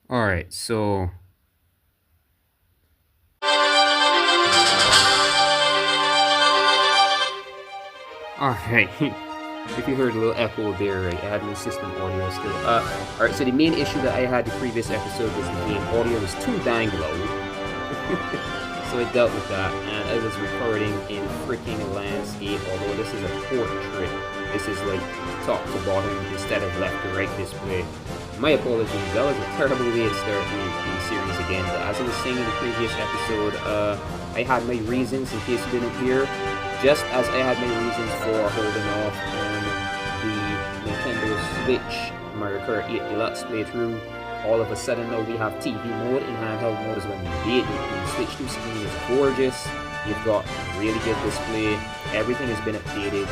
Alright, so alright. If you heard a little echo there, right, I had my system audio still. Alright, so the main issue that I had the previous episode was the game audio was too dang low. So I dealt with that, and I was recording in freaking landscape, although this is a portrait. This is like top to bottom instead of left to right display. My apologies, that was a terrible way to start the series again, but as I was saying in the previous episode, I had my reasons in case you didn't hear, just as I had my reasons for holding off on the Nintendo Switch Mario Kart 8 Deluxe playthrough. All of a sudden now we have TV mode and handheld mode is when you did. The Switch 2 screen is gorgeous. You've got really good display. Everything has been updated.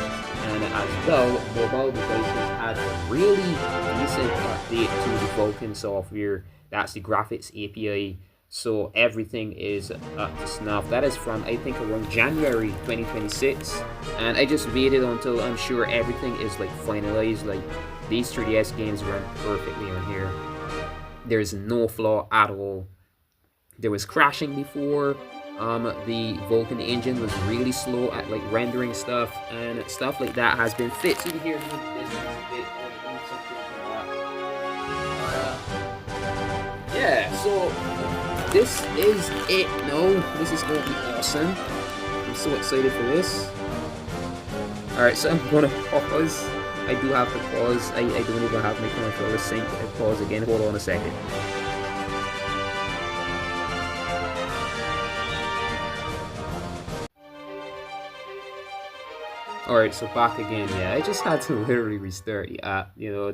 And as well, mobile devices had a really decent update to the Vulkan software. That's the graphics API. So everything is up to snuff. That is from, I think, around January 2026. And I just waited until I'm sure everything is like finalized. Like these 3DS games run perfectly on here. There's no flaw at all. There was crashing before. The Vulkan engine was really slow at like rendering stuff, and stuff like that has been fixed. You hear this is a bit yeah, so this is it. No, this is going to be awesome. I'm so excited for this. Alright, so I'm gonna pause. I do have to pause. I don't even have my controller synced. I pause again. Hold on a second. Alright, so back again. Yeah, I just had to literally restart the app. You know,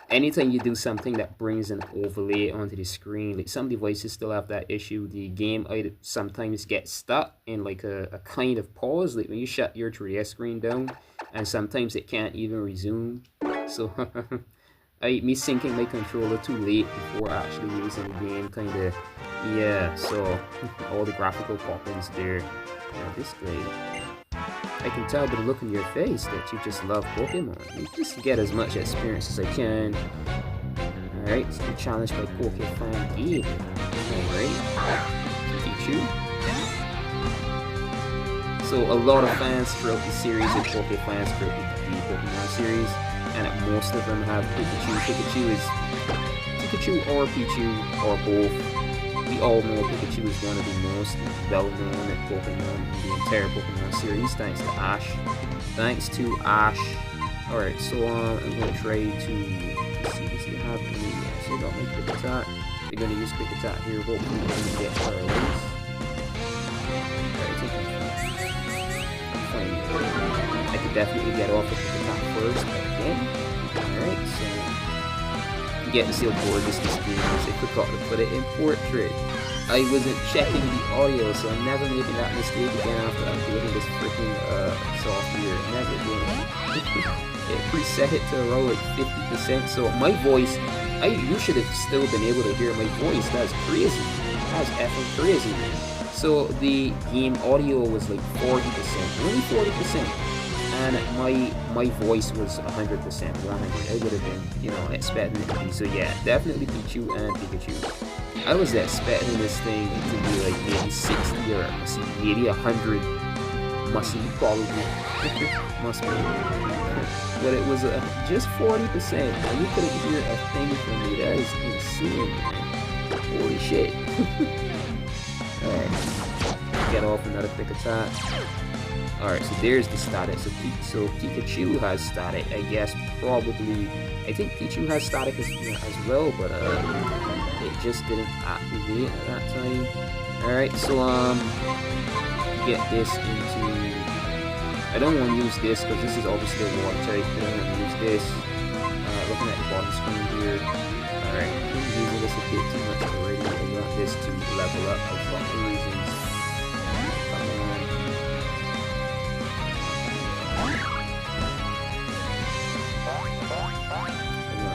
anytime you do something that brings an overlay onto the screen, like some devices still have that issue. The game sometimes gets stuck in like a kind of pause, like when you shut your 3DS screen down, and sometimes it can't even resume. So me syncing my controller too late before actually using the game, kind of, yeah. So all the graphical pop-ins there. Yeah, this great. I can tell by the look in your face that you just love Pokemon. You just get as much experience as I can. Alright, so challenged by Pokémon X. Alright. Pichu. So a lot of fans throughout the series and Pokefans throughout the Pokemon series, and most of them have Pikachu. Pikachu is Pikachu or Pichu or both. We all know Pikachu is one of the most well-known Pokemon in the entire Pokemon series, thanks to Ash. Alright, so I'm going to try to see if we have any. So I got my quick attack. We're going to use quick attack here. Hopefully we can get paralyzed. Alright, I think I'm fine. I could definitely get off with quick attack first again. Alright, so you get to see how gorgeous this game is. I forgot to put it in portrait. I wasn't checking the audio, so I'm never making that mistake again after updating this freaking software. Never doing it. Preset it to around like 50%. So my voice, you should have still been able to hear my voice. That's crazy. That's effing crazy. So the game audio was like 40%, only 40%. And my voice was 100%, 100. I would have been, you know, expecting it to be. So yeah, definitely Pichu and Pikachu. I was expecting this thing to be like maybe 60 or maybe 100. Must be probably. Must be. But it was just 40%. And you couldn't hear a thing from me. That is insane, man. Holy shit. Alright. Get off another quick attack. Alright, so there's the static. So Pikachu has static. I guess probably. I think Pichu has static as well, but it just didn't activate at that time. Alright, so get this into. I don't want to use this because this is obviously a water type. I don't want to use this. Looking at the bottom screen here. Alright, I'm using this a bit too much already. I want this to level up for fucking reasons.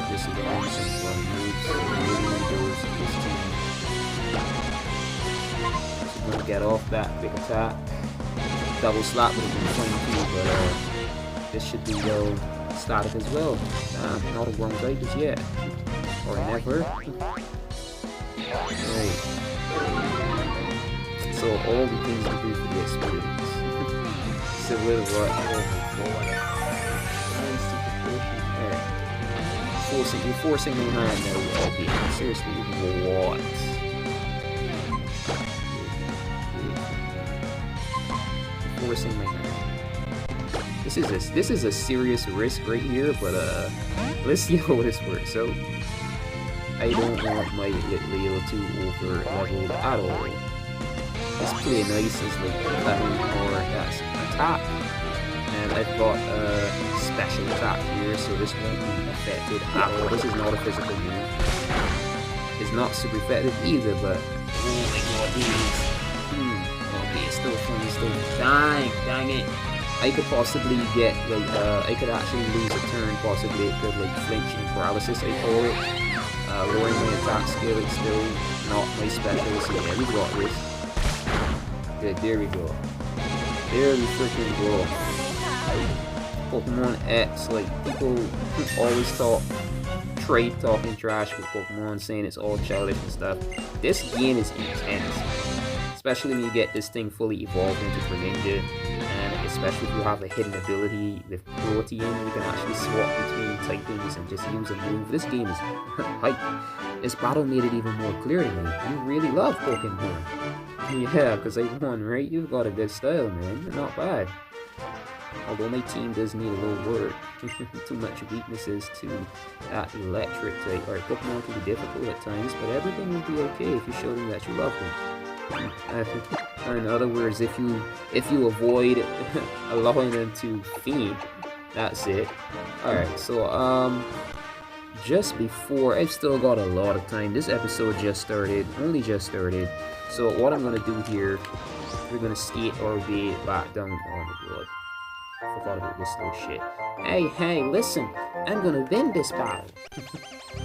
This is the only thing one moves. So I'm gonna get off that big attack. Double slap would have been 22, but this should be static as well. Not a wrong type as yet. Or never. Right. So all the things you do for the experience. So with what? Oh my god. You're forcing me now. No, okay. Seriously, what? Forcing my hand. This is a serious risk right here, but let's see how this works. So I don't want my Leo to over leveled at all. Let's play nice as like 11 or that's attack. And I've got a special attack here, so this won't be affected at all. This is not a physical move. It's not super effective either, but oh my god, these. Okay, it's still fun, it's still dang it. I could possibly get like I could actually lose a turn, possibly it could like flinching paralysis, I call it. Lowering my attack skill, it's still not my special, so yeah, we got this. Good, there we go. There we freaking go. Pokemon X, like people always talking trash with Pokemon, saying it's all childish and stuff. This game is intense, especially when you get this thing fully evolved into Greninja, and especially if you have a hidden ability with Protean, you can actually swap between typings and just use a move. This game is hype. This battle made it even more clear to me. You really love Pokemon. Yeah, because I won, right? You've got a good style, man. You're not bad. Although my team does need a little work. Too much weaknesses to that electric type. Alright, Pokemon can be difficult at times, but everything will be okay if you show them that you love them. In other words, if you avoid allowing them to feed, that's it. Alright, so just before, I've still got a lot of time. This episode just started, only just started. So what I'm gonna do here, we're gonna skate our way back down. Oh my god. I forgot about this little shit. Hey, listen, I'm gonna win this battle.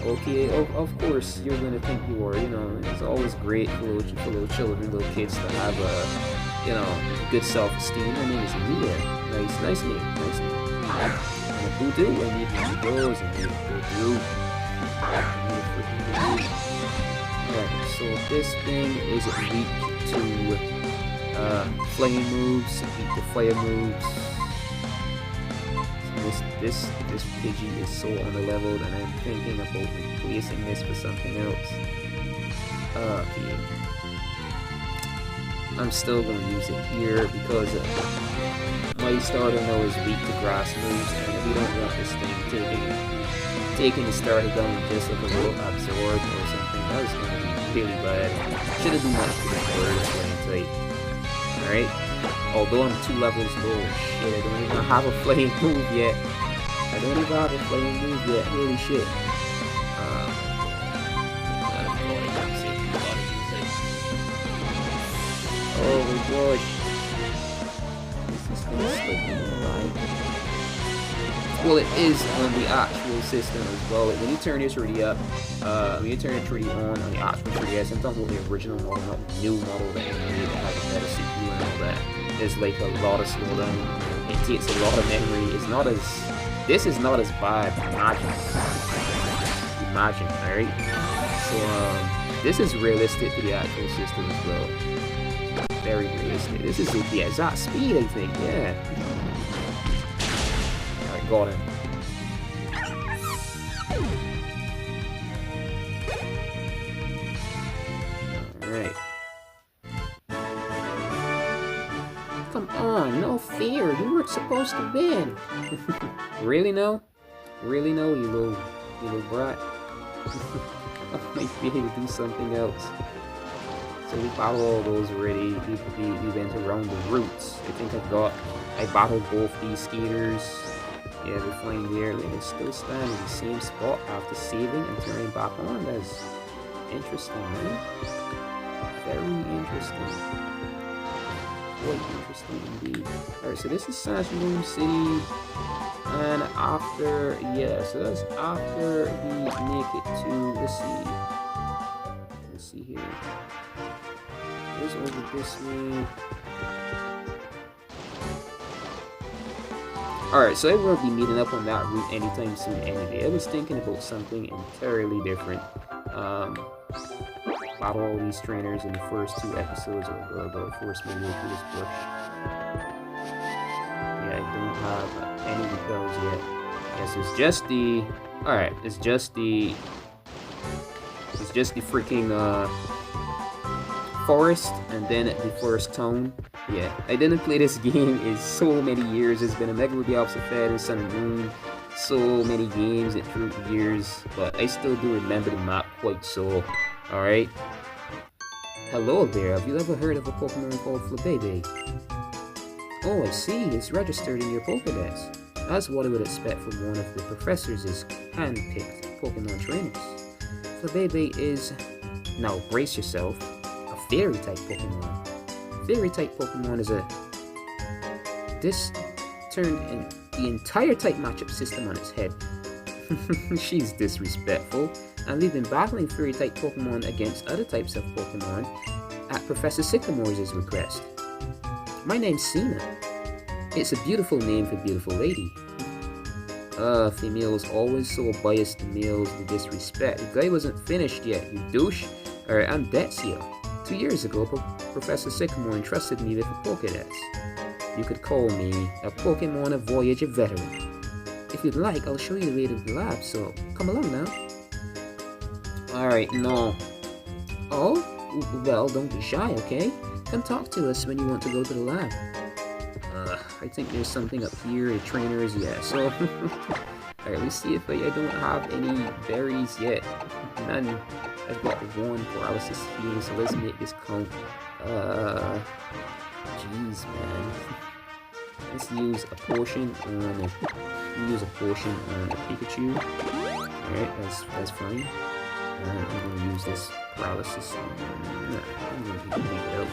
Okay, of course you're gonna think you are, you know, it's always great for little children, little kids to have a, you know, good self-esteem. My name is Mia. Nice name. And Voodoo, I need those, I need Voodoo. Alright, so this thing is weak to flame moves, weak to fire moves. This Pidgey is so underleveled, and I'm thinking about replacing this for something else. Okay. I'm still going to use it here because my starter now is weak to grass moves, and we don't want this thing taking the starter down just like a little absorb or something. That was going to be really bad. Should have done much for the bird playing tight. Alright? Although I'm 2 levels low, shit, I don't even have a flame move yet. Holy shit. Oh my gosh. Is this thing slipping right? Well, it is on the actual system as well. Like, when you turn this 3D up, when you turn it 3D on the actual 3DS, I'm talking about the original model, not the new model that you made that has a better CPU and all that. There's like a lot of slowdown. It takes a lot of memory. It's not as... This is not as bad. Imagine, alright? So, this is realistic to the actual system as well. Very realistic. This is the exact speed, I think, yeah. Alright, got him. Alright. Come on, no fear. You weren't supposed to win. Really no? Really no, you little brat? I might be able to do something else. So we battled all those already. We went around the routes. I think I battled both these skaters. Yeah, they're flying there. They're still standing in the same spot after saving and turning back on. That's interesting, man. Very interesting. Quite interesting indeed. Alright, so this is Sashmoon City. And after, yeah, so that's after we make it to, let's see here. There's over this way. Alright, so I won't be meeting up on that route anytime soon anyway. I was thinking about something entirely different. battle all these trainers in the first 2 episodes of the first video through this bush. Yeah, I don't have any repels yet. Yes, it's just the... Alright, it's just the freaking forest, and then the first town. Yeah, I didn't play this game in so many years. It's been a Mega Ruby Alpha Fed and Sun and Moon. So many games through the years, but I still do remember the map quite so. Alright. Hello there, have you ever heard of a Pokemon called Flabebe? Oh, I see, it's registered in your Pokédex. That's what I would expect from one of the professors' hand-picked Pokemon trainers. Flabebe is, now brace yourself, a fairy-type Pokemon. Fairy-type Pokemon is this turned the entire type matchup system on its head. She's disrespectful, and we've been battling fairy-type Pokemon against other types of Pokemon at Professor Sycamore's request. My name's Sina. It's a beautiful name for a beautiful lady. Females always so biased to males with disrespect. The guy wasn't finished yet, you douche. Alright, I'm Detsia. 2 years ago, Professor Sycamore entrusted me with a Pokédex. You could call me a Pokemon Voyager veteran. If you'd like, I'll show you the way to the lab, so come along now. Alright, no. Oh? Well, don't be shy, okay? Come talk to us when you want to go to the lab. I think there's something up here, the trainers, yeah, so... Alright, let's see if I don't have any berries yet. None. I've got 1 paralysis heal, so let's make this count. Jeez, man. Let's use a potion on a Pikachu. Alright, that's fine. I'm gonna use this paralysis. I'm gonna leave it out.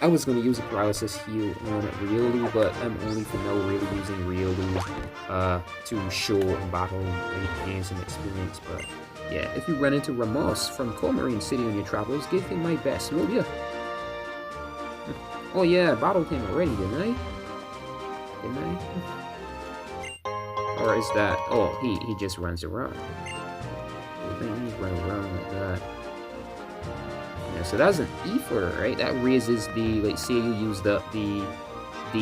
I was gonna use a paralysis heal on Riolu, but I'm only for now really using Riolu to show and battle and gain some experience. But yeah, if you run into Ramos from Comarine City on your travels, give him my best, will ya? Oh yeah, I battled him already, didn't I? Or is that... Oh, he just runs around. He run around like that. Yeah, so that's an ether, right? That raises the... Like, say you used up the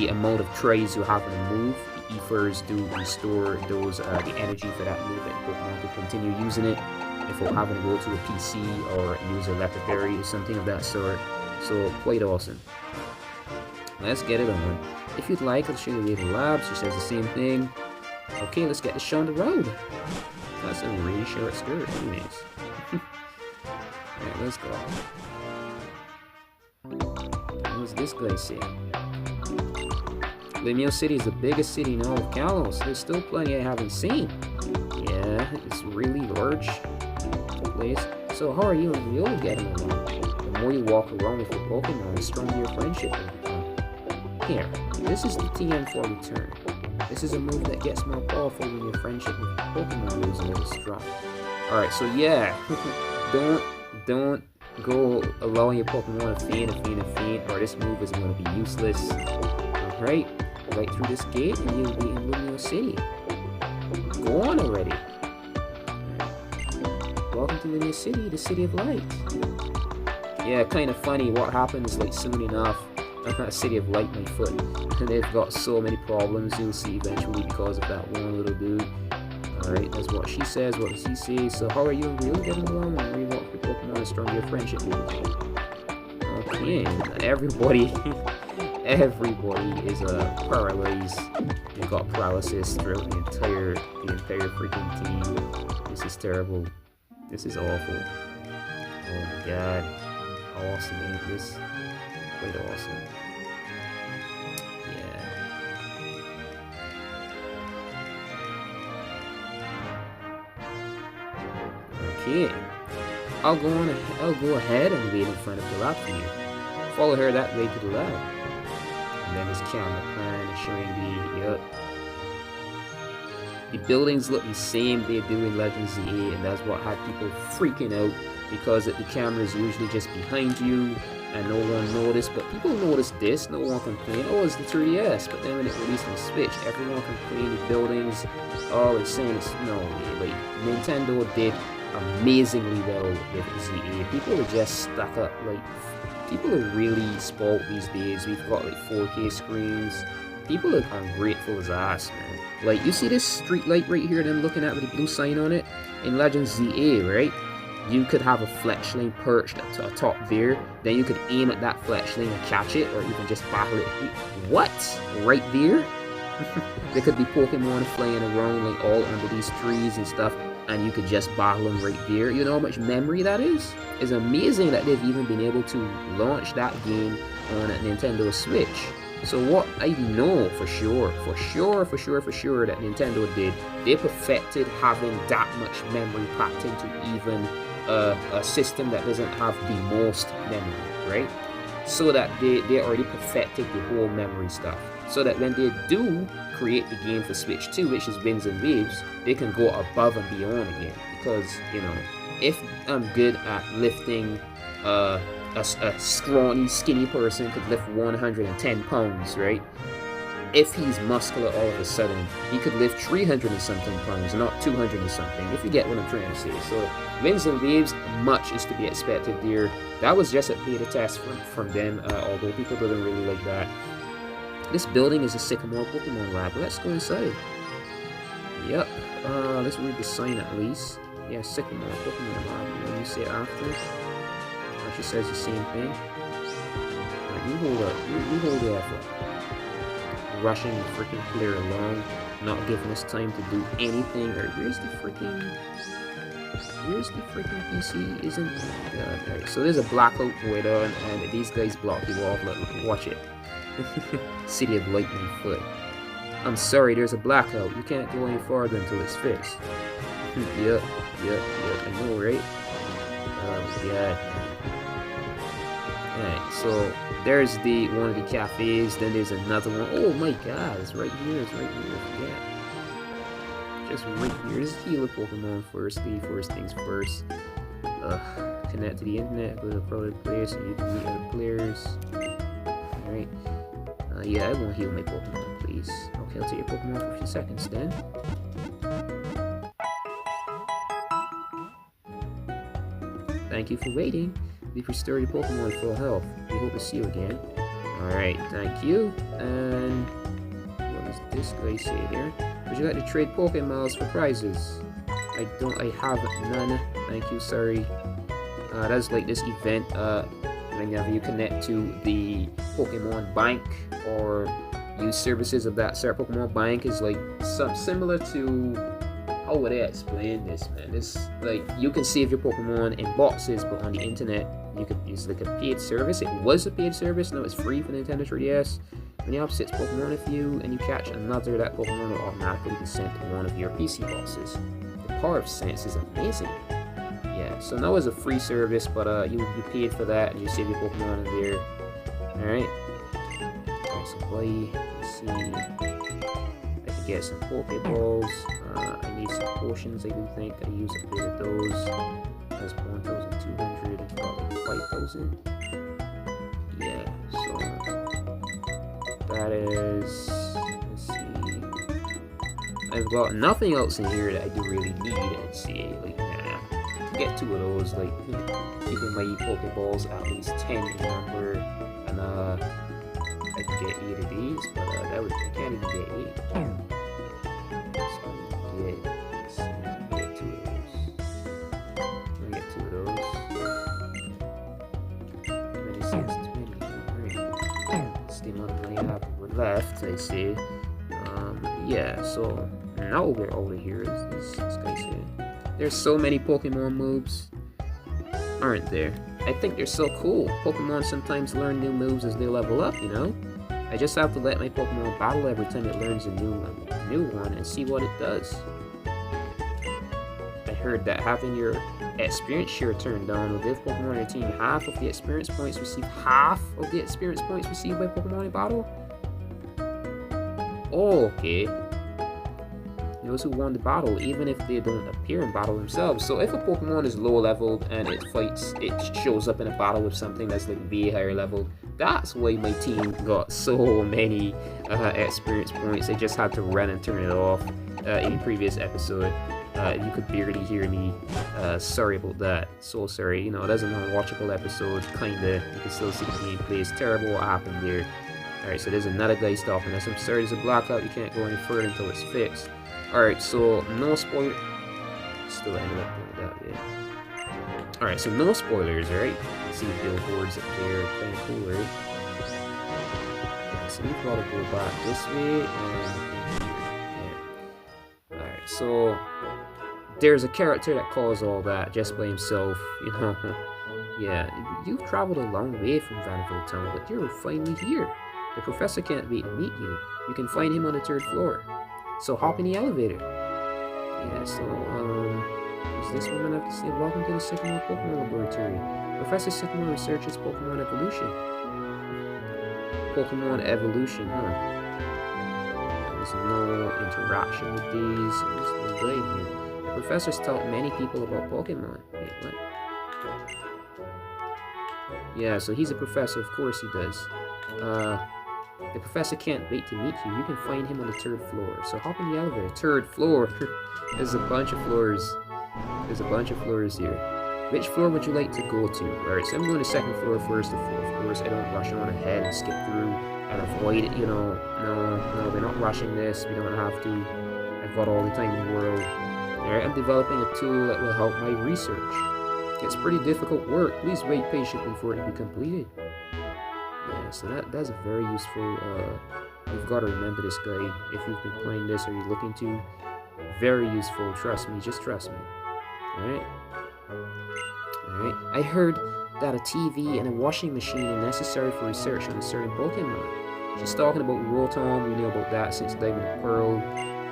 amount of trays you have in a move. The ethers do restore those the energy for that move, and Pokemon can continue using it without having to go to a PC or use a Leopard or something of that sort. So, quite awesome. Let's get it on. If you'd like, I'll show you the lab. She says the same thing. Okay, let's get this show on the road. That's a really short skirt, anyways. Alright, let's go. What's this guy say? Lumiose City is the biggest city in all of Kalos. There's still plenty I haven't seen. Yeah, it's really large place. So how are you and Riolu getting along? The more you walk around with your Pokemon, the stronger your friendship will become. Here, this is the TM for return. This is a move that gets more powerful when your friendship with Pokemon loses a little strong. Alright, so yeah, don't go allowing your Pokemon to faint, or this move is going to be useless. Alright, right through this gate and you'll be in Lumiose City. Go on already. Welcome to Lumiose City, the City of Light. Yeah, kind of funny what happens like soon enough. City of Light, my foot. And they've got so many problems, you'll see eventually because of that one little dude. Alright, that's what she says. What does he say? So how are you really getting along? And rewalk your Pokemon and stronger your friendship will become. Okay, everybody is paralyzed. They've got paralysis throughout the entire freaking team. This is terrible. This is awful. Oh my god. Awesome, ain't this? Quite awesome. Yeah. Okay. I'll go ahead and wait in front of the lab for you. Follow her that way to the lab. And then this camera plan is showing the buildings look the same they do in Legends ZA, and that's what had people freaking out, because the camera is usually just behind you and no one noticed, but people noticed this. No one complained. Oh, it's the 3DS. But then when it released on Switch, everyone complained. The buildings, oh, it's saying it's no, like Nintendo did amazingly well with ZA. People are just stuck up, like, people are really spoiled these days. We've got like 4K screens. People are ungrateful as ass, man. Like, you see this street light right here that I'm looking at with the blue sign on it? In Legends ZA, right? You could have a fletchling perched atop there, then you could aim at that fletchling and catch it, or even just battle it. What? Right there? There could be Pokemon flying around like all under these trees and stuff, and you could just battle them right there. You know how much memory that is? It's amazing that they've even been able to launch that game on a Nintendo Switch. So what I know for sure that Nintendo did, they perfected having that much memory packed into even a system that doesn't have the most memory, right? So that they already perfected the whole memory stuff. So that when they do create the game for Switch 2, which is Winds and Waves, they can go above and beyond again. Because, you know, if I'm good at lifting a scrawny, skinny person could lift 110 pounds, right? If he's muscular all of a sudden, he could lift 300 and something pounds, not 200 and something, if you get what I'm trying to say. So, Winds and Waves, much is to be expected there. That was just a beta test from them, although people didn't really like that. This building is a Sycamore Pokemon Lab. Let's go inside. Yep. Let's read the sign at least. Yeah, Sycamore Pokemon Lab. When you say after, she says the same thing. Right, you hold up. You hold the effort. Rushing the freaking player along, not giving us time to do anything. Or where's the freaking PC? Isn't okay, so there's a blackout going on, and these guys block you off. Like, watch it. City of Lightning Foot. I'm sorry, there's a blackout. You can't go any farther until it's fixed. Yep. I know, right? Yeah. Alright, so there's one of the cafes, then there's another one. Oh my god, it's right here, yeah. Just right here. Just heal a Pokemon first things first. Connect to the internet, go to a crowded place, and you can meet other players. Alright. Yeah, I won't heal my Pokemon, please. Okay, I'll take your Pokemon for a few seconds then. Thank you for waiting. We've restored your Pokemon full health. We hope to see you again. Alright, thank you. And what does this guy say here? Would you like to trade Pokéballs for prizes? I have none. Thank you, sorry. That's like this event, whenever you connect to the Pokemon Bank or use services of that certain Pokemon Bank is like some similar to, how would I explain this, man? It's like you can save your Pokemon in boxes, but on the internet you could use like a paid service. It was a paid service, now it's free for Nintendo 3DS. When you have 6 Pokemon with you and you catch another, that Pokemon will automatically be sent to one of your PC boxes. The power of sense is amazing. Yeah, so now it's a free service, but you paid for that and you save your Pokemon in there. Alright. Alright, so let's see. I can get some Pokeballs. I need some potions, I do think. I use a bit of those. That's 1,200 and probably 5,000. Yeah, so that is, let's see. I've got nothing else in here that I do really need, I'd say. Like, nah. Get 2 of those, like, keeping my Pokeballs at least 10 in number, and I can get 8 of these, but I can't even get 8. So I'm gonna get 2 of those. I'm gonna get 2 of those. 26, 20, alright. That's the amount of money I have left, I see. Yeah, so now we're over here, this guy's here. There's so many Pokemon moves, aren't there? I think they're so cool. Pokemon sometimes learn new moves as they level up, you know? I just have to let my Pokemon battle every time it learns a new one and see what it does. I heard that having your experience share turned down will give Pokemon on your team half of the experience points received. Half of the experience points received by Pokemon in battle? Oh, okay. Those who won the battle, even if they don't appear in battle themselves. So if a Pokemon is low leveled and it shows up in a battle with something that's like way higher leveled, that's why my team got so many experience points. I just had to run and turn it off in the previous episode. You could barely hear me. Sorry about that. So sorry. You know, it is an unwatchable episode, kinda. You can still see the gameplay. It's terrible what happened there. Alright, so there's another guy stopping us. I'm sorry, there's a blackout. You can't go any further until it's fixed. Alright, so no spoiler. Still ended up doing that, yeah. Alright, so no spoilers, right? You see billboards up there. Kind of cool, right? Yeah, so we've got to go back this way and yeah. Alright, so there's a character that calls all that just by himself, you know. Yeah, you've traveled a long way from Vanderbilt Town, but you're finally here. The professor can't wait to meet you. You can find him on the 3rd floor. So hop in the elevator. Yeah, so, is this woman have to say, welcome to the Sycamore Pokemon Laboratory. Professor Sycamore researches Pokemon evolution. Pokemon evolution, huh? There's no interaction with these. There's no guide here. The professor's taught many people about Pokemon. Wait, what? Yeah, so he's a professor, of course he does. The professor can't wait to meet you. You can find him on the 3rd floor. So hop in the elevator. 3rd floor. There's a bunch of floors. There's a bunch of floors here. Which floor would you like to go to? Alright, so I'm going to 2nd floor first, of course. I don't rush on ahead and skip through and avoid it, you know. No, we're not rushing this. We don't have to. I've got all the time in the world. Alright, I'm developing a tool that will help my research. It's pretty difficult work. Please wait patiently for it to be completed. Yeah, so that's a very useful, you've got to remember this guide if you've been playing this or you're looking to. Very useful, trust me, just trust me. Alright? Alright, I heard that a TV and a washing machine are necessary for research on a certain Pokemon. She's talking about Rotom. We know about that since Diamond and Pearl.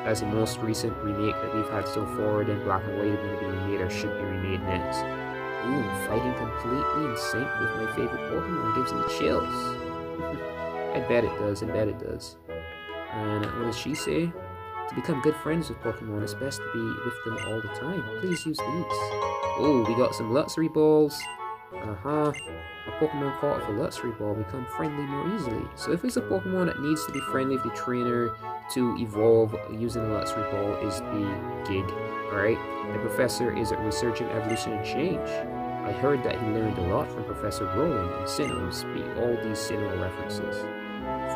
That's the most recent remake that we've had so far. Then Black and White are going to be remade or should be remade next. Ooh, fighting completely in sync with my favorite Pokemon gives me chills. I bet it does, I bet it does. And what does she say? To become good friends with Pokemon, it's best to be with them all the time. Please use these. Oh, we got some Luxury Balls. A Pokemon caught with a Luxury Ball become friendly more easily. So if it's a Pokemon that needs to be friendly with the trainer to evolve using a Luxury Ball is the gig. Alright? The professor is researching evolution and change. I heard that he learned a lot from Professor Roland and Sina, who speak all these Sinnoh references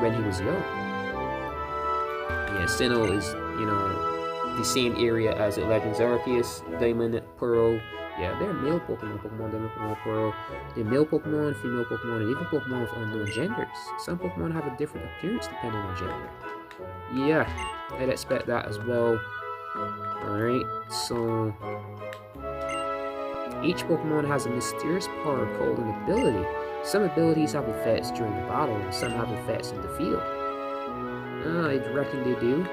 when he was young. Yeah, Sinnoh is, you know, the same area as the Legends Arceus, Diamond, Pearl. Yeah, they're male Pokemon, Diamond, Pokemon, Pearl. They're male Pokemon, female Pokemon, and even Pokemon with unknown genders. Some Pokemon have a different appearance depending on gender. Yeah, I'd expect that as well. Alright, so each Pokemon has a mysterious power called an ability. Some abilities have effects during the battle, and some have effects in the field. I reckon they do.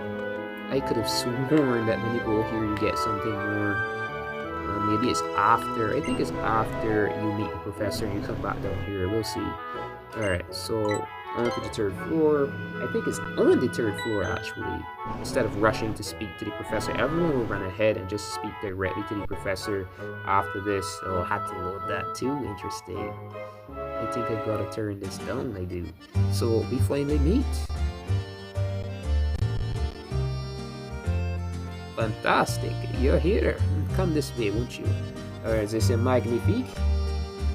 I could have sworn that when you go here you get something more. Maybe it's after. I think it's after you meet the professor and you come back down here. We'll see. Alright, so on to the 3rd floor. I think it's on the 3rd floor actually. Instead of rushing to speak to the professor, everyone will run ahead and just speak directly to the professor after this. Oh, I had to load that too. Interesting. I think I've got to turn this down. I do. So we finally meet. Fantastic. You're here. Come this way, won't you? Or is this a magnifique?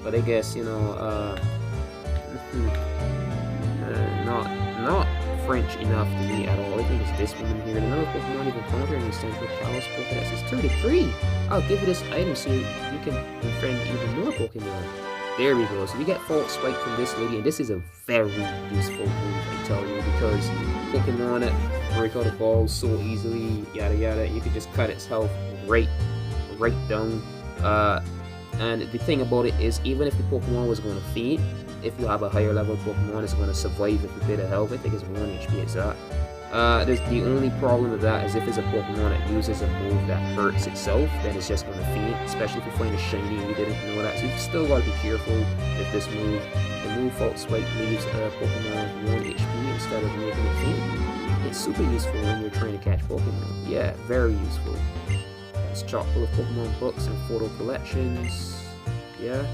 But I guess, you know, not French enough to me at all. I think it's this woman here. Another Pokemon you've encountered in the Central Palace Pokédex is 33. I'll give you this item so you can befriend even more Pokemon. There we go. So we get Fault Spike from this lady, and this is a very useful move, I tell you, because Pokemon break out the balls so easily, yada yada. You could just cut its health right down. And the thing about it is, even if the Pokemon was going to faint, if you have a higher level Pokemon, it's going to survive with a bit of health. I think it's 1 HP exact. The only problem with that is if it's a Pokemon that uses a move that hurts itself, then it's just going to faint, especially if you find a shiny and you didn't know that. So you've still got to be careful with this move. The move Fault Spike leaves a Pokemon 1 HP instead of making it faint. It's super useful when you're trying to catch Pokemon. Yeah, very useful. It's chock full of Pokemon books and photo collections. Yeah.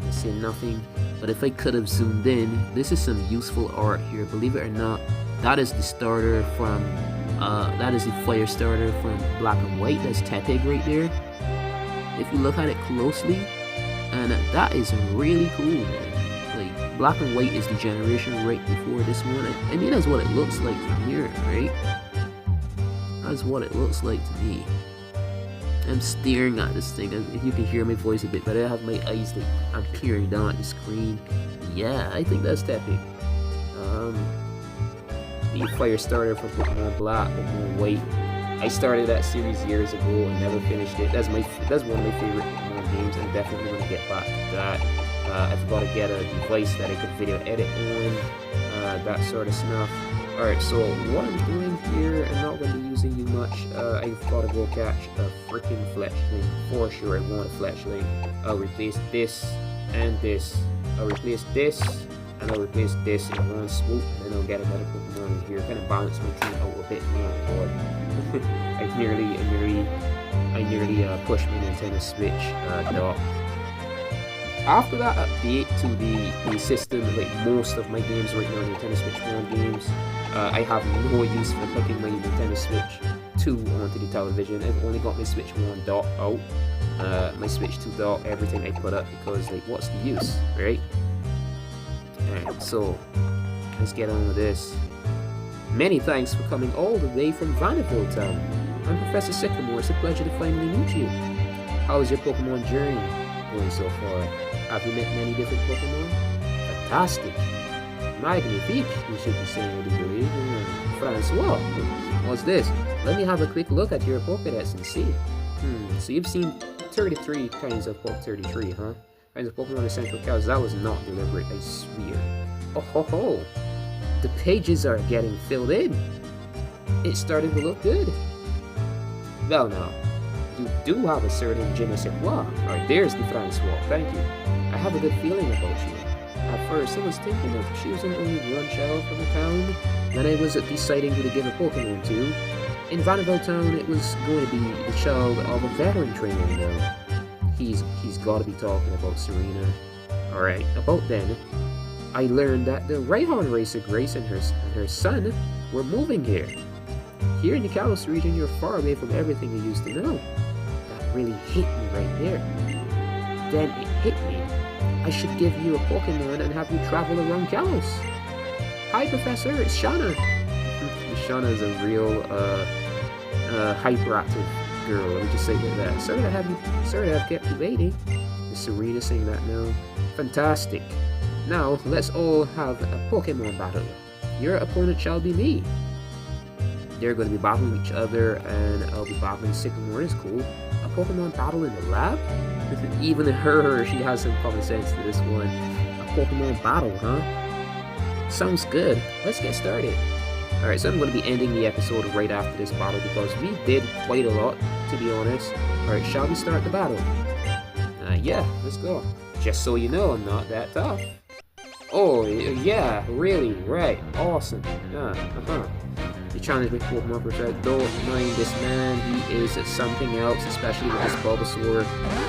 I see nothing. But if I could have zoomed in, this is some useful art here. Believe it or not, that is the starter from That is the fire starter from Black and White. That's Tepig right there. If you look at it closely, and that is really cool, man. Like, Black and White is the generation right before this one. I mean, that's what it looks like from here, right? That's what it looks like to me. I'm staring at this thing. If you can hear my voice a bit, but I have my eyes like I'm peering down at the screen. Yeah, I think that's Tepig. The fire starter for Pokemon Black, Pokemon White. I started that series years ago and never finished it. That's one of my favorite Pokemon games. I'm definitely gonna get back to that. I've got to get a device that I could video edit on, that sort of stuff. Alright, so what I'm doing here, I'm not going to be using you much. I've got to go catch a freaking fletchling. For sure, I want a fletchling. I'll replace this and this. I'll replace this and I'll replace this in one swoop, and then I'll get another Pokemon in here. Kind of balance my team out a bit more. I nearly pushed my Nintendo Switch dock. After that update to the system, like most of my games right now, Nintendo Switch 1 games, I have no use for hooking my Nintendo Switch 2 onto the television. I've only got my Switch 1 dock out, my Switch 2 dock, everything I put up, because like, what's the use, right? Alright, so let's get on with this. Many thanks for coming all the way from Vanderbilt Town. I'm Professor Sycamore. It's a pleasure to finally meet you. How is your Pokemon journey going so far? Have you met many different Pokemon? Fantastic. Magnifique, you should be saying, I do believe. Francois, what's this? Let me have a quick look at your Pokédex and see. So you've seen 33 kinds of 33, huh? Kinds of Pokemon in Central Cows. That was not deliberate, I swear. Oh ho ho! The pages are getting filled in. It's starting to look good. Well now, you do have a certain je ne sais quoi. Alright, there's the Francois, thank you. I have a good feeling about you. At first, I was thinking of choosing only one child from the town. Then I was deciding who to give a Pokemon to. In Vanderbilt Town, it was going to be the child of a veteran trainer, you know. He's got to be talking about Serena. Alright, about then, I learned that the Rhyhorn Racer Grace and her son were moving here. Here in the Kalos region, you're far away from everything you used to know. That really hit me right there. Then it hit me. I should give you a Pokemon and have you travel around Kalos. Hi, Professor, it's Shana. Shana is a real hyperactive girl. Let me just say it like that. Sorry to have kept you waiting. Is Serena saying that now? Fantastic. Now let's all have a Pokemon battle. Your opponent shall be me. They're going to be battling each other, and I'll be battling Sycamore. Is cool. A Pokemon battle in the lab? Even her, she has some common sense to this one. A Pokemon battle, huh? Sounds good. Let's get started. Alright, so I'm going to be ending the episode right after this battle because we did quite a lot, to be honest. Alright, shall we start the battle? Yeah, let's go. Just so you know, I'm not that tough. Oh, yeah, really, right, awesome. The challenge with Pokemon Perfect. Don't mind this man, he is something else, especially with this Bulbasaur.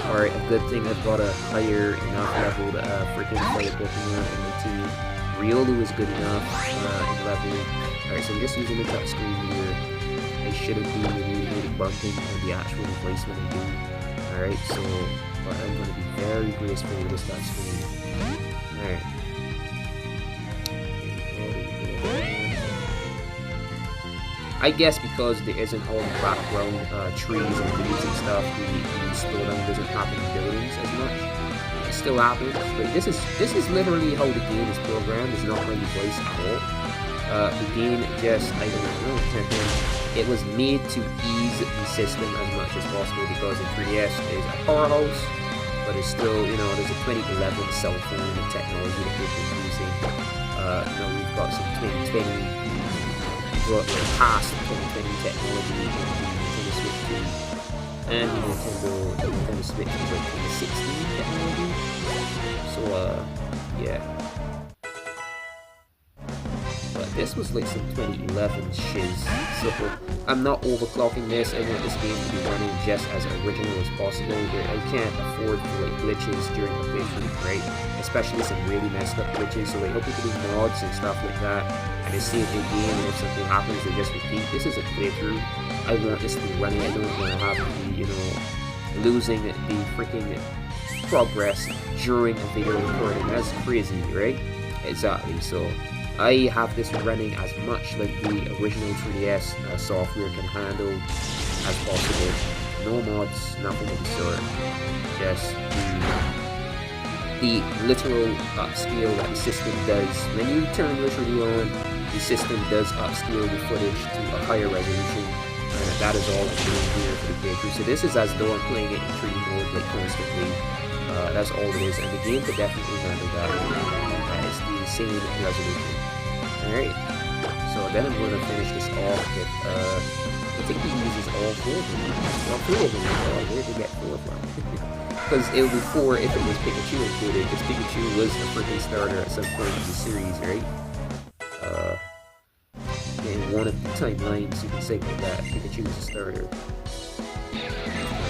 Alright, a good thing I've got a higher enough leveled freaking fire Pokemon in my team. Riolu is good enough in level. Alright, so I'm just using the touchscreen here. I should have been really bumping on the actual device when I do. Alright, so but I'm going to be very graceful with this touchscreen. Alright. I guess because there isn't all the background trees and leaves and stuff, the slowdown doesn't happen in buildings as much. It still happens, but this is literally how the game is programmed. It's not my device at all. The game just, I don't know, it was made to ease the system as much as possible because the 3DS is a powerhouse, but it's still, you know, there's a 2011 cell phone technology that people are using. You know, we've got some 2020. We're past 2020 technology in the Nintendo Switch 2 and the Nintendo Switch is like 2016 technology. So yeah. But this was like some 2011 shiz. So I'm not overclocking this. I want this game to be running just as original as possible. I can't afford to like glitches during the playthrough, right? Especially some really messed up glitches. So I hope people do mods and stuff like that, and they save the game, and if something happens, they just repeat. This is a playthrough. I want this to be running. I don't want to have to be, you know, losing the freaking progress during a video recording. That's crazy, right? Exactly. So I have this running as much like the original 3DS software can handle as possible. No mods, nothing of the sort. Just the literal upscale that the system does. When you turn literally on, the system does upscale the footage to a higher resolution. And that is all I'm doing here for the playthrough. So this is as though I'm playing it in 3D mode like constantly. That's all it is, and the game could definitely handle that. That is the same resolution. Alright, so then I'm going to finish this off with, I think he uses all 4 of them. Well, 3 of them. Where did he get 4 from? Because it would be 4 if it was Pikachu included, because Pikachu was the freaking starter at some point in the series, right? In one of the timelines, you can say like that, Pikachu was a starter.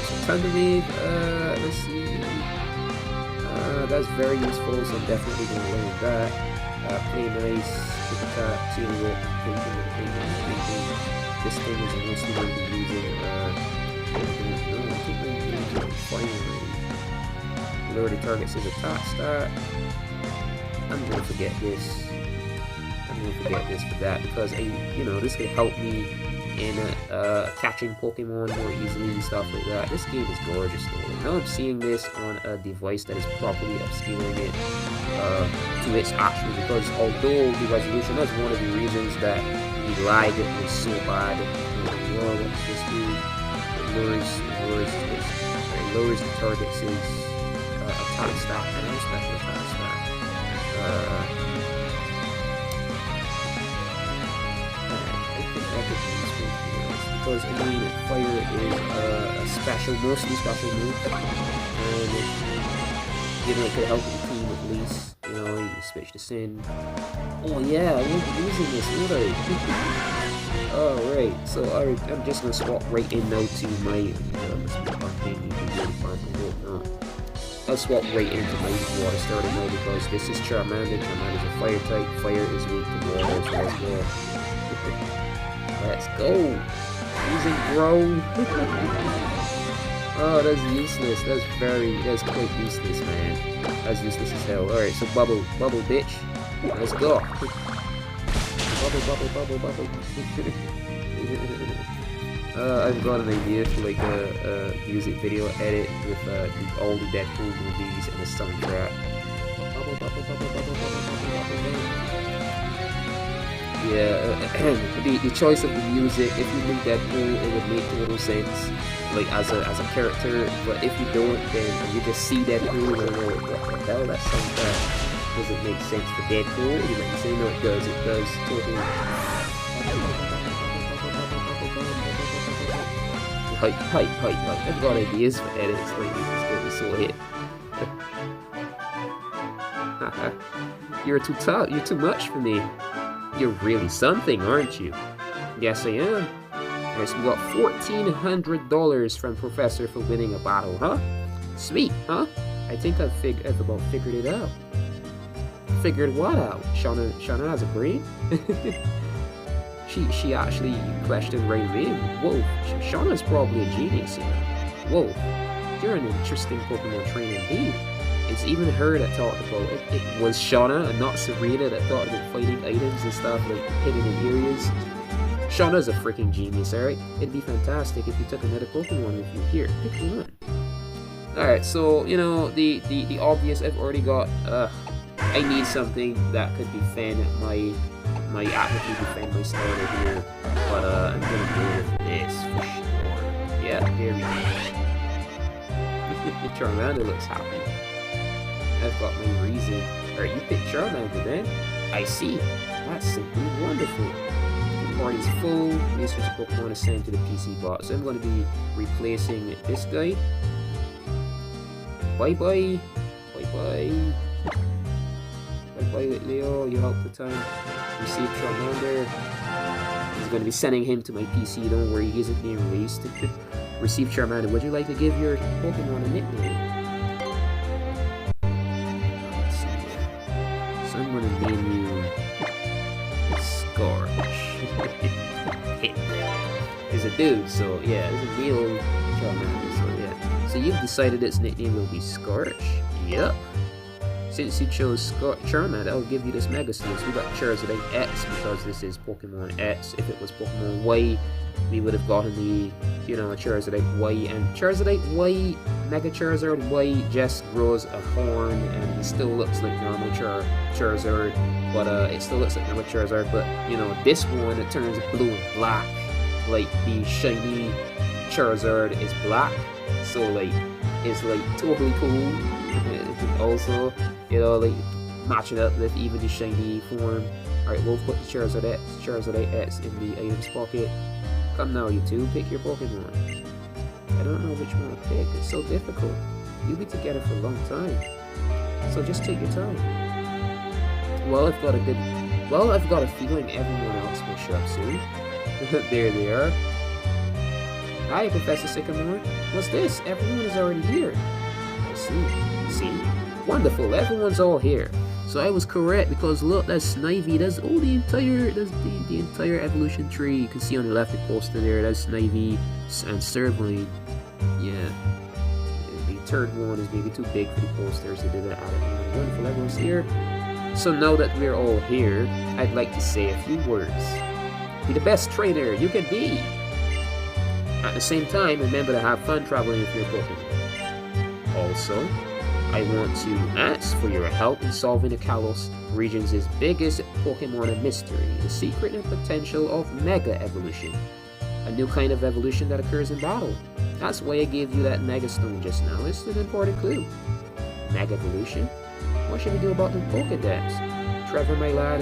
So Thunderwave, let's see. That's very useful, so I'm definitely going to learn that. Play nice, pick attack, seal whip, painting. This thing is mostly going to be using, I think I'm going to be using fire. Lower the target's attack stat. I'm going to forget this. I'm going to forget this for that, because you know, this can help me in catching Pokemon more easily and stuff like that. This game is gorgeous though. Now I'm seeing this on a device that is properly upscaling it to its actual, because although the resolution, that's one of the reasons that the lag was so bad. What does this do? It lowers the target's attack stat and special attack stat. Because I mean, fire is a special, mostly special move, and you know, it could help with the team at least. You know, you can switch to Sin. Oh yeah, I won't be using this, would I? Alright, so I'm just gonna swap right in now to my I'll swap right into my water starter now, because this is Charmander. Charmander's a fire type. Fire is weak to water, so let's go. Let's go! Using Grow! Oh, that's useless. That's quite useless, man. That's useless as hell. Alright, so Bubble, bitch. Let's go! Bubble. I've got an idea for like a music video edit with all the Deadpool movies and the soundtrack. Yeah, the choice of the music, if you make Deadpool, it would make total sense, like as a character, but if you don't, then you just see Deadpool and you're like, what the hell, that soundtrack doesn't make sense for Deadpool. You might say, no, it does totally. Hype. I've got ideas for edits, like, it's going to be so hit. You're too tough, you're too much for me. You're really something, aren't you? Yes, I am. Alright, so we got $1,400 from Professor for winning a battle, huh? Sweet, huh? I think I've about figured it out. Figured what out? Shauna has a brain? She actually questioned right away. Whoa, Shauna's probably a genius, you know. Whoa, you're an interesting Pokemon trainer indeed. It's even her that talked about it. It was Shauna and not Serena that thought about fighting items and stuff, like hidden in areas. Shauna's a freaking genius, alright? It'd be fantastic if you took another Pokemon with you. Here, pick one. Alright, so, you know, the obvious, I've already got, I need something that could defend my actively defend my starter here, but I'm gonna go with this for sure. Yeah, here we go. Charmander looks happy. I've got my reason. Alright, you picked Charmander then? I see. That's simply wonderful. The party's full. Research Pokemon assigned to the PC bot. So I'm going to be replacing this guy. Bye-bye. Bye-bye. Bye-bye, Leo. You helped the time. Receive Charmander. He's going to be sending him to my PC. Don't worry, he isn't being released. Receive Charmander. Would you like to give your Pokemon a nickname? Let's see here. So I'm gonna name you Scorch. He's a dude, so yeah, it's a real Charmander, so yeah. So you've decided its nickname will be Scorch? Yep. Since you chose Charmander, I'll give you this Mega Stance. We got Charizard X because this is Pokemon X. If it was Pokemon Y, we would have gotten the, you know, Charizard Y. And Charizard Y, Mega Charizard Y just grows a horn and it still looks like normal Charizard. But it still looks like normal Charizard. But, you know, this one, it turns blue and black. Like, the shiny Charizard is black. So, like, it's, like, totally cool. Also, you know, like matching up with even the shiny form. Alright, we'll put the Charizard X in the items pocket. Come now, you two, pick your Pokemon. I don't know which one to pick. It's so difficult. You'll be together for a long time, so just take your time. Well, I've got a feeling everyone else will show up soon. There they are. Hi, Professor Sycamore. What's this? Everyone is already here. I see. See? Wonderful, everyone's all here. So I was correct because look, that's Snivy. That's the entire evolution tree. You can see on the left the poster there. That's Snivy and Servine. Yeah. The third one is maybe too big for the posters. They did add it. Wonderful, everyone's here. So now that we're all here, I'd like to say a few words. Be the best trainer you can be. At the same time, remember to have fun traveling with your Pokemon. Also, I want to ask for your help in solving the Kalos region's biggest Pokemon mystery, the secret and potential of Mega Evolution, a new kind of evolution that occurs in battle. That's why I gave you that Mega Stone just now. It's an important clue. Mega Evolution? What should we do about the Pokedex? Trevor, my lad,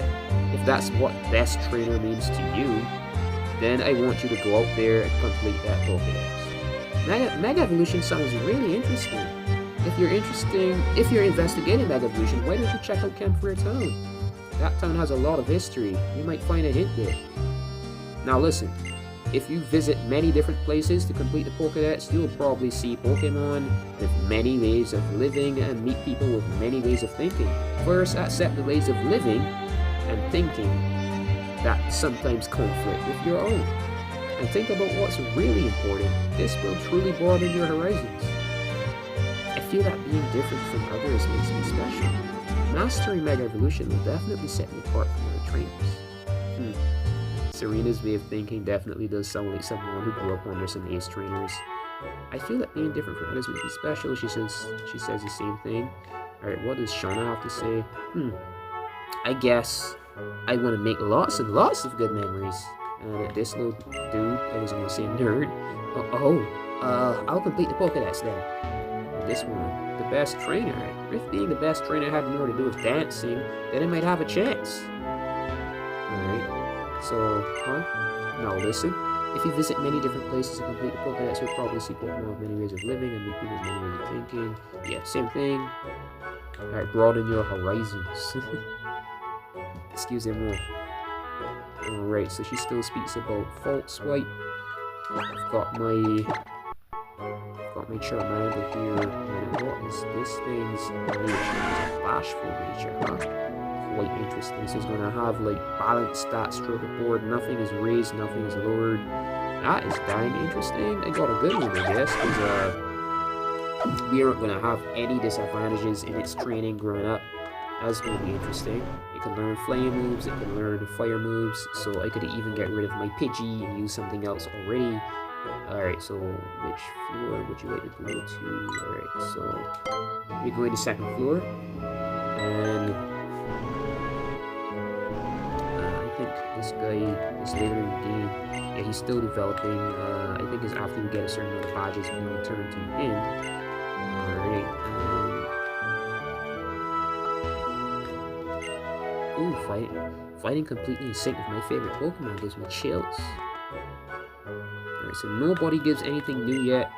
if that's what best trainer means to you, then I want you to go out there and complete that Pokedex. Mega Evolution sounds really interesting. If you're investigating Mega Evolution, why don't you check out Campfire Town? That town has a lot of history. You might find a hint there. Now listen, if you visit many different places to complete the Pokédex, you'll probably see Pokemon with many ways of living and meet people with many ways of thinking. First, accept the ways of living and thinking that sometimes conflict with your own. And think about what's really important. This will truly broaden your horizons. I feel that being different from others makes me special. Mastering Mega Evolution will definitely set me apart from other trainers. Serena's way of thinking definitely does sound like someone who grew up under some ace trainers. I feel that being different from others makes me special. She says the same thing. Alright, what does Shauna have to say? I guess I want to make lots and lots of good memories. This little dude, I was going to say nerd. I'll complete the Pokédex then. This one, the best trainer. If being the best trainer had more to do with dancing, then I might have a chance. Alright, so, now listen. If you visit many different places to complete the Pokédex, you'll probably see Pokemon with many ways of living and meet people with many ways of thinking. Yeah, same thing. Alright, broaden your horizons. Excuse me more. Alright, so she still speaks about Fault Swipe. I've got my Charmander here. And what is this thing's nature? Bashful nature, huh? Quite interesting. This is gonna have like balanced stats stroke board. Nothing is raised, nothing is lowered. That is dang interesting. I got a good one, I guess, because we aren't gonna have any disadvantages in its training growing up. That's gonna be interesting. It can learn flame moves, it can learn fire moves, so I could even get rid of my Pidgey and use something else already. Alright, so which floor would you like to go to? Alright, so we're going to second floor. And I think this guy is later in the game. Yeah, he's still developing. I think it's after we get a certain amount of badges we return to him. Alright. Ooh, fighting completely in sync with my favorite Pokemon gives me chills. Alright, so nobody gives anything new yet.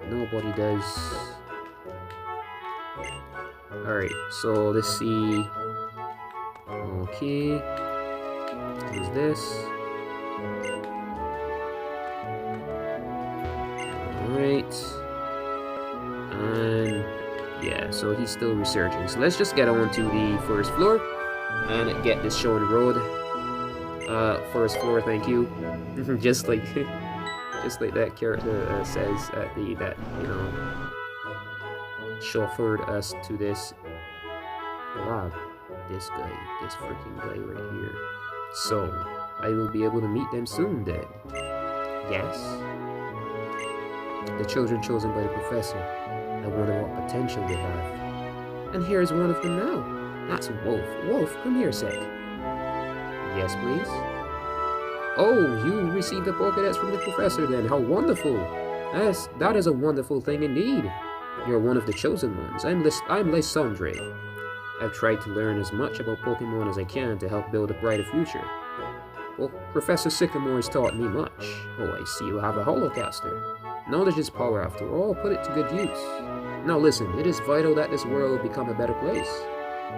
Nobody does. Alright, so let's see. Okay. What is this? And yeah, so he's still researching. So let's just get on to the first floor and get this show on the road. First floor, thank you. just like that character says at the chauffeured us to this lab. This freaking guy right here. So I will be able to meet them soon then. Yes. The children chosen by the professor. I wonder what potential they have. And here's one of them now. That's Wolf. Wolf, come here a sec. Yes, please. Oh, you received a Pokédex from the professor then. How wonderful. Yes, that is a wonderful thing indeed. You're one of the chosen ones. I'm Lysandre. I've tried to learn as much about Pokemon as I can to help build a brighter future. Well, Professor Sycamore has taught me much. Oh, I see you have a holocaster. Knowledge is power after all, put it to good use. Now listen, it is vital that this world become a better place.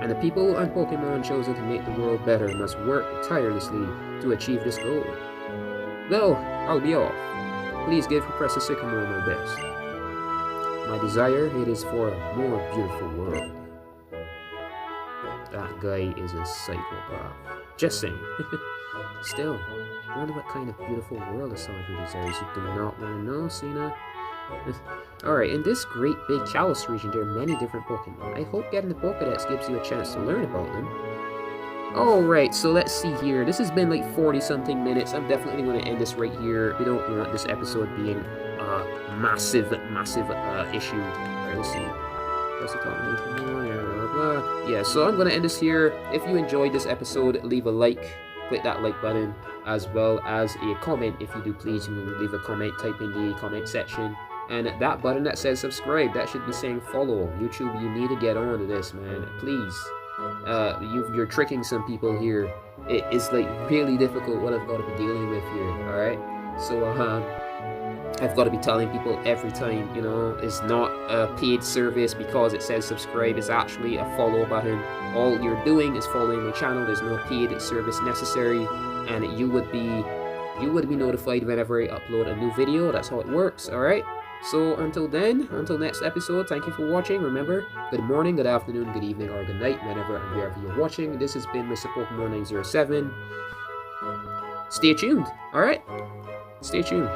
And the people and Pokemon chosen to make the world better must work tirelessly to achieve this goal. Well, I'll be off. Please give Professor Sycamore my best. My desire, it is for a more beautiful world. That guy is a psychopath. Just saying. Still, I wonder what kind of beautiful world Lysandre desires. You do not want to know, Sina. Alright, in this great big Kalos region, there are many different Pokemon. I hope getting the Pokédex gives you a chance to learn about them. Alright, so let's see here. This has been like 40-something minutes. I'm definitely going to end this right here. We don't want this episode being a massive issue. Alright, let's see. That's the top Pokemon, yeah, so I'm going to end this here. If you enjoyed this episode, leave a like. Click that like button, as well as a comment. If you do, please, you can leave a comment, type in the comment section. And that button that says subscribe, that should be saying follow. YouTube, you need to get on to this, man. Please. You're tricking some people here. It is like really difficult what I've got to be dealing with here, alright? So, I've got to be telling people every time, you know, it's not a paid service because it says subscribe. It's actually a follow button. All you're doing is following my channel. There's no paid service necessary, and you would be notified whenever I upload a new video. That's how it works, alright? So until then, until next episode, thank you for watching. Remember, good morning, good afternoon, good evening, or good night, whenever and wherever you're watching. This has been Mr. Pokemon 907. Stay tuned, alright? Stay tuned.